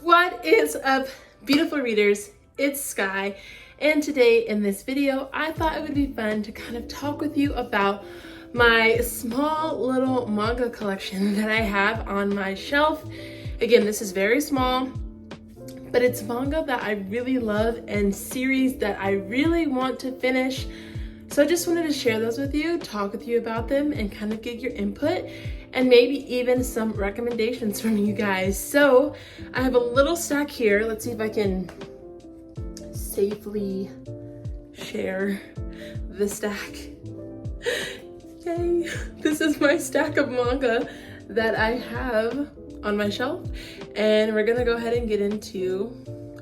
What is up, beautiful readers? It's Sky, and today in this video I thought it would be fun to kind of talk with you about my small little manga collection that I have on my shelf. Again, this is very small, but it's manga that I really love and series that I really want to finish. So I just wanted to share those with you, talk with you about them, and kind of get your input and maybe even some recommendations from you guys. So I have a little stack here. Let's see if I can safely share the stack. Yay! This is my stack of manga that I have on my shelf, and we're gonna go ahead and get into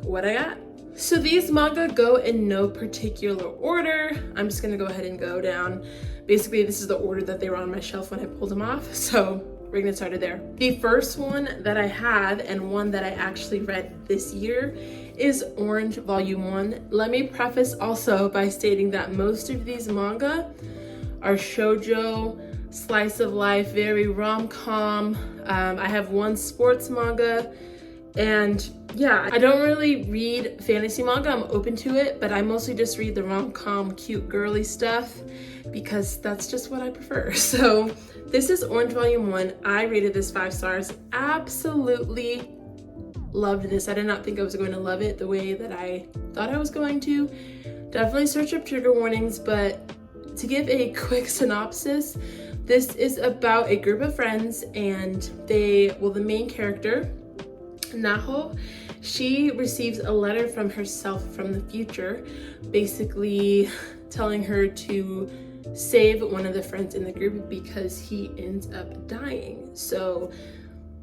what I got. So these manga go in no particular order. I'm just gonna go ahead and go down. Basically, this is the order that they were on my shelf when I pulled them off. So we're gonna start it there. The first one that I have, and one that I actually read this year, is Orange Volume 1. Let me preface also by stating that most of these manga are shoujo, slice of life, very rom-com. I have one sports manga, and yeah, I don't really read fantasy manga. I'm open to it, but I mostly just read the rom-com, cute, girly stuff because that's just what I prefer. So this is Orange Volume 1. I rated this 5 stars. Absolutely loved this. I did not think I was going to love it the way that I thought I was going to. Definitely search up trigger warnings, but to give a quick synopsis, this is about a group of friends, and the main character, Naho, she receives a letter from herself from the future, basically telling her to save one of the friends in the group because he ends up dying. So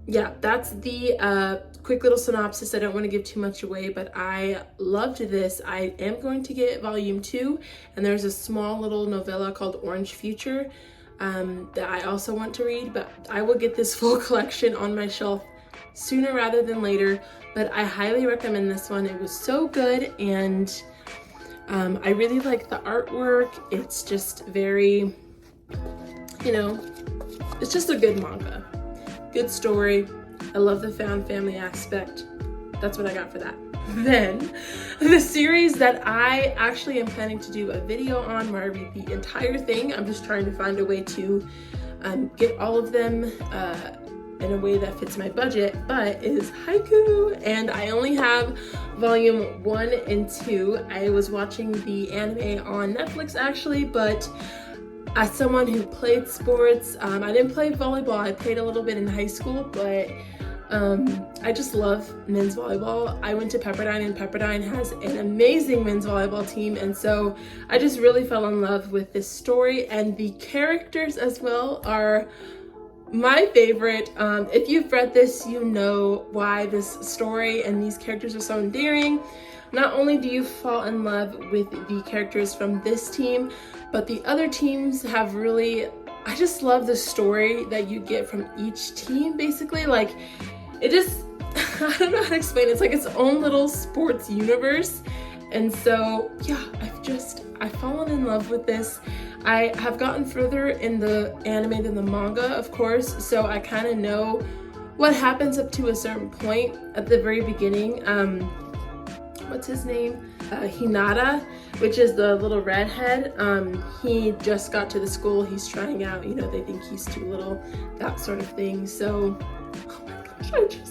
yeah, that's the quick little synopsis. I don't want to give too much away, but I loved this. I am going to get volume 2, and there's a small little novella called Orange Future that I also want to read, but I will get this full collection on my shelf sooner rather than later. But I highly recommend this one. It was so good, and I really like the artwork. It's just very, it's just a good manga. Good story. I love the found family aspect. That's what I got for that. Then the series that I actually am planning to do a video on where I read the entire thing. I'm just trying to find a way to get all of them in a way that fits my budget, but is Haiku, and I only have volume 1 and 2. I was watching the anime on Netflix actually, but as someone who played sports, I didn't play volleyball. I played a little bit in high school, but I just love men's volleyball. I went to Pepperdine, and Pepperdine has an amazing men's volleyball team, and so I just really fell in love with this story, and the characters as well are my favorite. If you've read this, you know why this story and these characters are so endearing. Not only do you fall in love with the characters from this team, but the other teams have really, I just love the story that you get from each team, basically. Like, it just, I don't know how to explain it. It's like its own little sports universe. And so, yeah, I've fallen in love with this. I have gotten further in the anime than the manga, of course, so I kind of know what happens up to a certain point at the very beginning. What's his name? Hinata, which is the little redhead. He just got to the school. He's trying out, they think he's too little, that sort of thing. So, oh my gosh,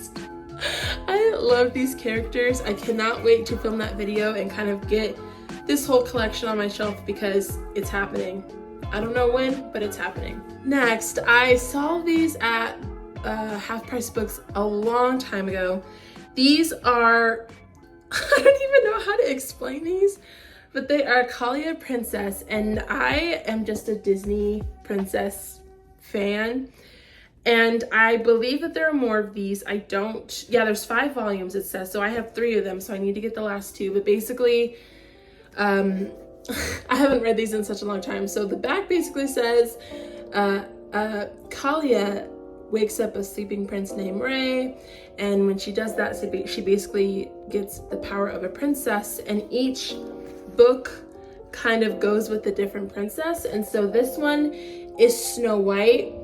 I love these characters. I cannot wait to film that video and kind of get this whole collection on my shelf because it's happening. I don't know when, but it's happening. Next, I saw these at Half Price Books a long time ago. These are, I don't even know how to explain these, but they are Kalia Princess, and I am just a Disney princess fan. And I believe that there are more of these. There's 5 volumes it says, so I have 3 of them, so I need to get the last 2. But basically, I haven't read these in such a long time. So the back basically says, Kalia wakes up a sleeping prince named Ray, and when she does that, she basically gets the power of a princess, and each book kind of goes with a different princess. And so this one is Snow White.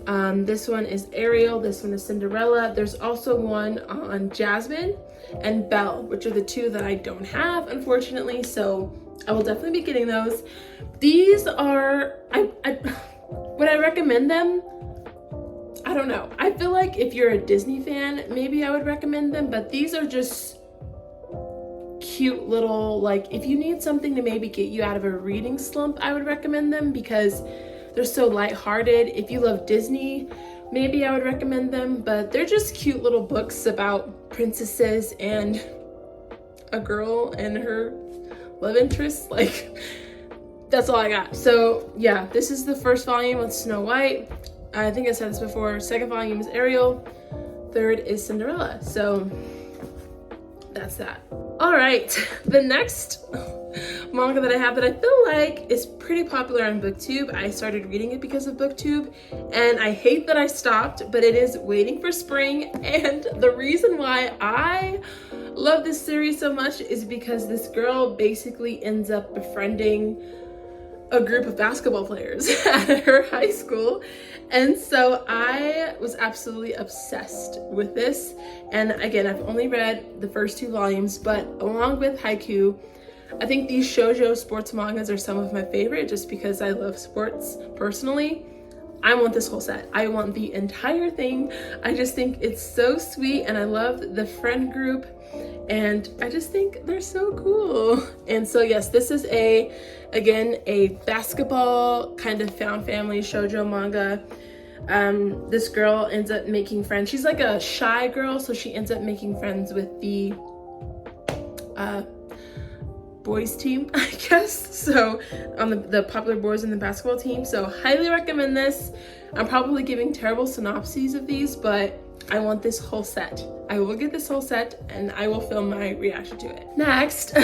This one is Ariel, this one is Cinderella. There's also one on Jasmine and Belle, which are the two that I don't have, unfortunately, so I will definitely be getting those. These are, would I recommend them? I don't know. I feel like if you're a Disney fan, maybe I would recommend them, but these are just cute little, like, if you need something to maybe get you out of a reading slump, I would recommend them because they're so lighthearted. If you love Disney, maybe I would recommend them, but they're just cute little books about princesses and a girl and her love interest. Like, that's all I got. So yeah, this is the first volume with Snow White. I think I said this before. Second volume is Ariel. Third is Cinderella. So that's that. All right, the next manga that I have that I feel like is pretty popular on BookTube. I started reading it because of BookTube, and I hate that I stopped, but it is Waiting for Spring. And the reason why I love this series so much is because this girl basically ends up befriending a group of basketball players at her high school. And so I was absolutely obsessed with this. And again, I've only read the first 2 volumes, but along with Haiku, I think these shoujo sports mangas are some of my favorite just because I love sports personally. I want this whole set. I want the entire thing. I just think it's so sweet, and I love the friend group, and I just think they're so cool. And so yes, this is again a basketball kind of found family shoujo manga. This girl ends up making friends. She's like a shy girl, so she ends up making friends with the boys team, I guess. So on the popular boys in the basketball team. So highly recommend this. I'm probably giving terrible synopses of these, but I want this whole set. I will get this whole set and I will film my reaction to it. Next,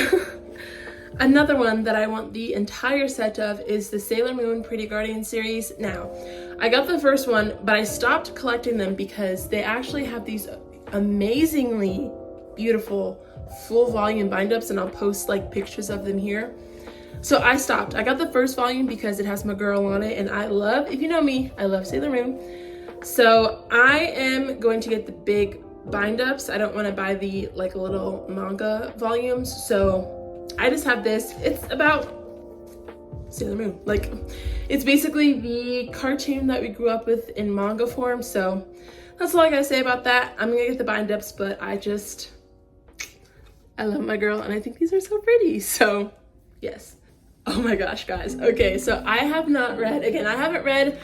another one that I want the entire set of is the Sailor Moon Pretty Guardian series. Now, I got the first one, but I stopped collecting them because they actually have these amazingly beautiful full volume bind-ups, and I'll post like pictures of them here. So I stopped. I got the first volume because it has my girl on it, and I love, if you know me, I love Sailor Moon. So I am going to get the big bind-ups. I don't want to buy the like little manga volumes, so I just have this. It's about Sailor Moon. Like, it's basically the cartoon that we grew up with in manga form, so that's all I gotta say about that. I'm gonna get the bind-ups, but I love my girl, and I think these are so pretty, so yes. Oh my gosh, guys. Okay, so I haven't read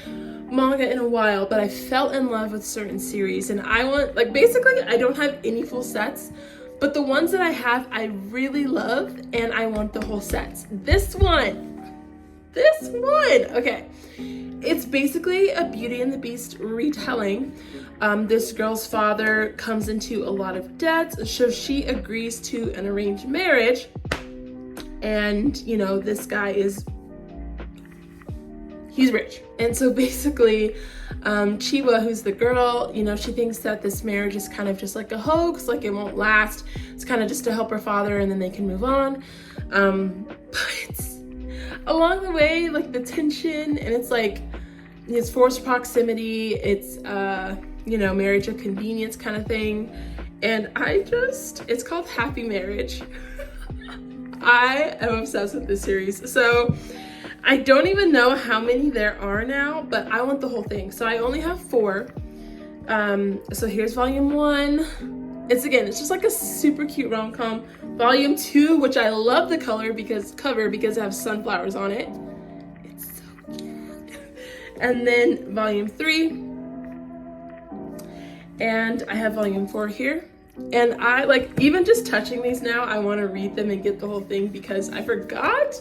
manga in a while, but I fell in love with certain series, and I want, like, basically I don't have any full sets, but the ones that I have I really love, and I want the whole sets. This one, okay. It's basically a Beauty and the Beast retelling. This girl's father comes into a lot of debt, so she agrees to an arranged marriage. And, you know, this guy he's rich. And so basically, Chiba, who's the girl, you know, she thinks that this marriage is kind of just like a hoax, like it won't last. It's kind of just to help her father and then they can move on. But along the way, like the tension, and it's like, it's forced proximity, it's, you know, marriage of convenience kind of thing. And it's called Happy Marriage. I am obsessed with this series. So I don't even know how many there are now, but I want the whole thing. So I only have 4. So here's volume 1. It's just like a super cute rom-com. Volume 2, which I love the cover because it has sunflowers on it. It's so cute. And then volume 3. And I have volume 4 here. And I like, even just touching these now, I want to read them and get the whole thing because I forgot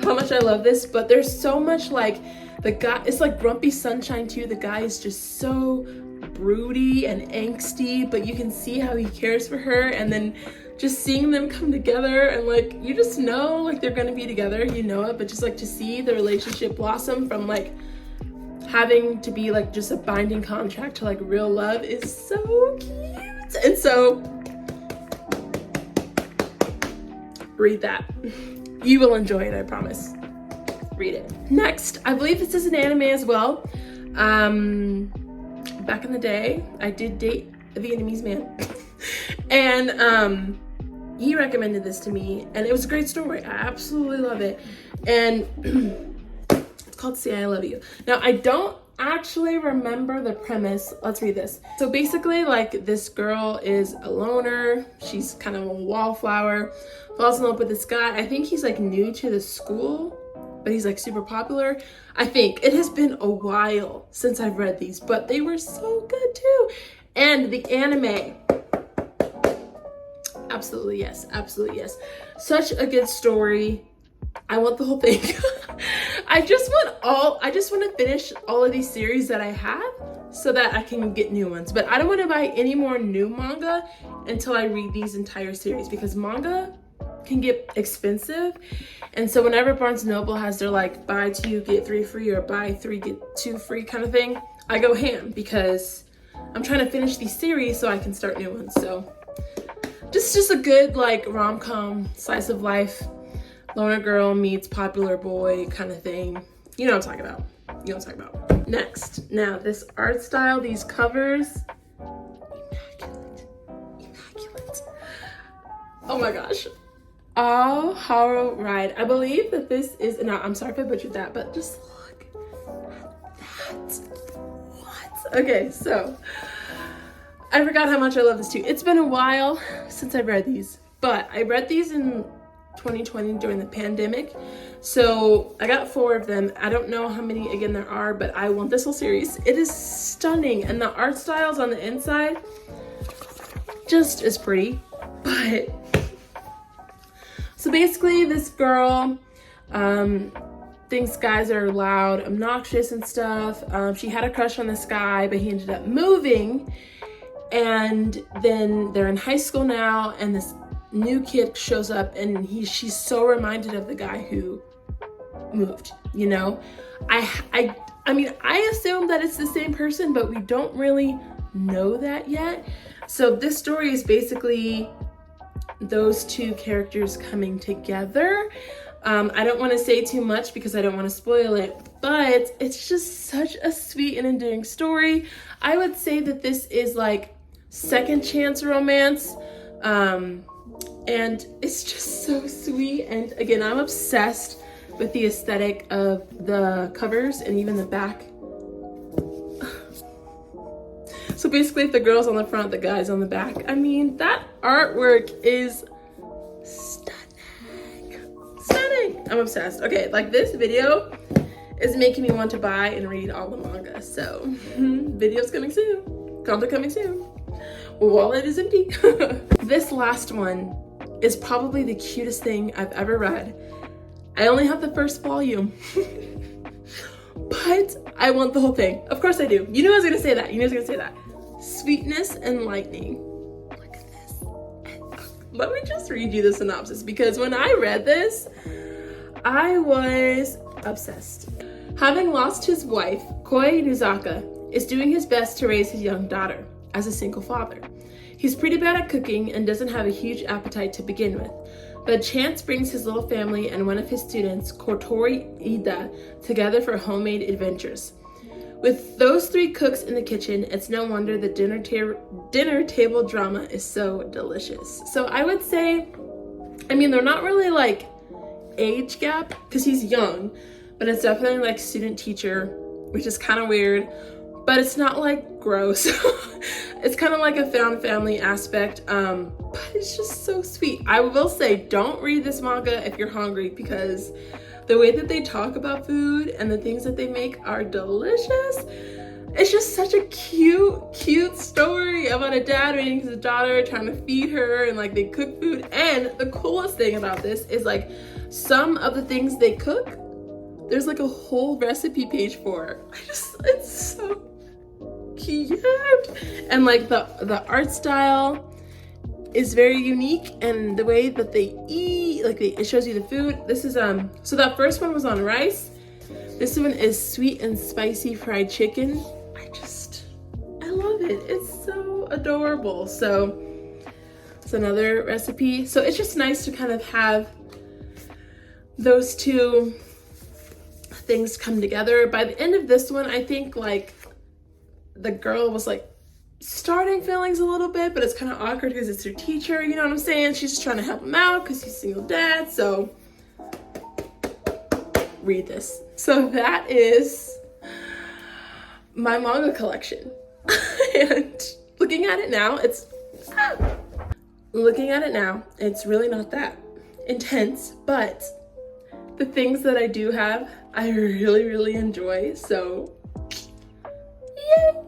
how much I love this. But there's so much, like, the guy, it's like Grumpy Sunshine too. The guy is just so broody and angsty, but you can see how he cares for her. And then just seeing them come together, and like, you just know like they're gonna be together, you know it, but just like to see the relationship blossom from like having to be like just a binding contract to like real love is so cute. And so read that. You will enjoy it, I promise. Read it. Next, I believe this is an anime as well. back in the day, I did date a Vietnamese man. And he recommended this to me, and it was a great story. I absolutely love it. And it's called Say I Love You. Now, I don't actually remember the premise. Let's read this. So basically, like, this girl is a loner. She's kind of a wallflower, falls in love with this guy. I think he's like new to the school, but he's like super popular. I think it has been a while since I've read these, but they were so good too. And the anime, absolutely yes, absolutely yes. Such a good story. I want the whole thing. I just want to finish all of these series that I have so that I can get new ones. But I don't want to buy any more new manga until I read these entire series, because manga can get expensive. And so whenever Barnes & Noble has their like buy 2 get 3 free or buy 3 get 2 free kind of thing, I go ham because I'm trying to finish these series so I can start new ones. So just a good like rom-com, slice of life, loner girl meets popular boy kind of thing. You know what I'm talking about. You know what I'm talking about. Next, now this art style, these covers, immaculate. Oh my gosh. All Horror Ride. I believe that this is, no, I'm sorry if I butchered that, but just look at that. What? Okay, so I forgot how much I love this too. It's been a while since I've read these, but I read these in 2020 during the pandemic. So I got 4 of them. I don't know how many again there are, but I want this whole series. It is stunning, and the art styles on the inside just as pretty. But so basically this girl thinks guys are loud, obnoxious and stuff. She had a crush on this guy, but he ended up moving, and then they're in high school now, and this new kid shows up, and she's so reminded of the guy who moved, you know. I mean, I assume that it's the same person, but we don't really know that yet. So this story is basically those 2 characters coming together. I don't want to say too much because I don't want to spoil it, but it's just such a sweet and endearing story. I would say that this is like second chance romance. And it's just so sweet. And again, I'm obsessed with the aesthetic of the covers and even the back. So basically, if the girl's on the front, the guy's on the back. I mean, that artwork is stunning. Stunning. I'm obsessed. Okay, like this video is making me want to buy and read all the manga. So videos coming soon. Content coming soon. Wallet is empty. This last one is probably the cutest thing I've ever read. I only have the first volume, but I want the whole thing. Of course I do. You knew I was gonna say that. You knew I was gonna say that. Sweetness and Lightning. Look at this. Let me just read you the synopsis, because when I read this, I was obsessed. Having lost his wife, Koi Nuzaka is doing his best to raise his young daughter as a single father. He's pretty bad at cooking and doesn't have a huge appetite to begin with, but chance brings his little family and one of his students, Kotori Ida, together for homemade adventures. With those 3 cooks in the kitchen, it's no wonder the dinner table drama is so delicious. So I would say, I mean, they're not really like age gap because he's young, but it's definitely like student teacher, which is kind of weird, but it's not like gross. It's kind of like a found family aspect, but it's just so sweet. I will say, don't read this manga if you're hungry, because the way that they talk about food and the things that they make are delicious. It's just such a cute story about a dad raising his daughter, trying to feed her, and like they cook food. And the coolest thing about this is like some of the things they cook, there's like a whole recipe page for. It's so cute. And like the art style is very unique, and the way that they eat, like it shows you the food. This is so that first one was on rice. This one is sweet and spicy fried chicken. I love it. It's so adorable. So it's another recipe. So it's just nice to kind of have those 2 things come together. By the end of this one, I think like the girl was like starting feelings a little bit, but it's kind of awkward because it's her teacher, you know what I'm saying? She's just trying to help him out because he's a single dad. So read this. So that is my manga collection. And looking at it now, it's really not that intense, but the things that I do have, I really enjoy. So yay!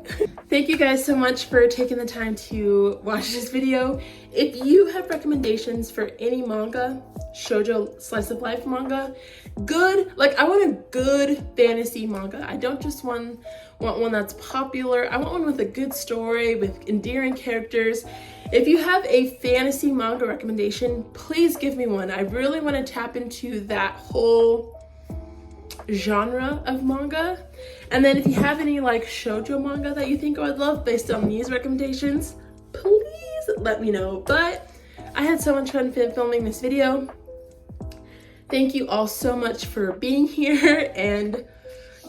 Thank you guys so much for taking the time to watch this video. If you have recommendations for any manga, shoujo slice of life manga, good, like I want a good fantasy manga. I don't just want one that's popular. I want one with a good story, with endearing characters. If you have a fantasy manga recommendation, please give me one. I really want to tap into that whole genre of manga. And then if you have any like shoujo manga that you think I would love based on these recommendations, please let me know. But I had so much fun filming this video. Thank you all so much for being here, and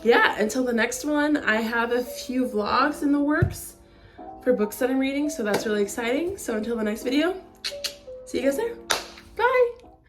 yeah, until the next one, I have a few vlogs in the works for books that I'm reading, so that's really exciting. So until the next video, see you guys there.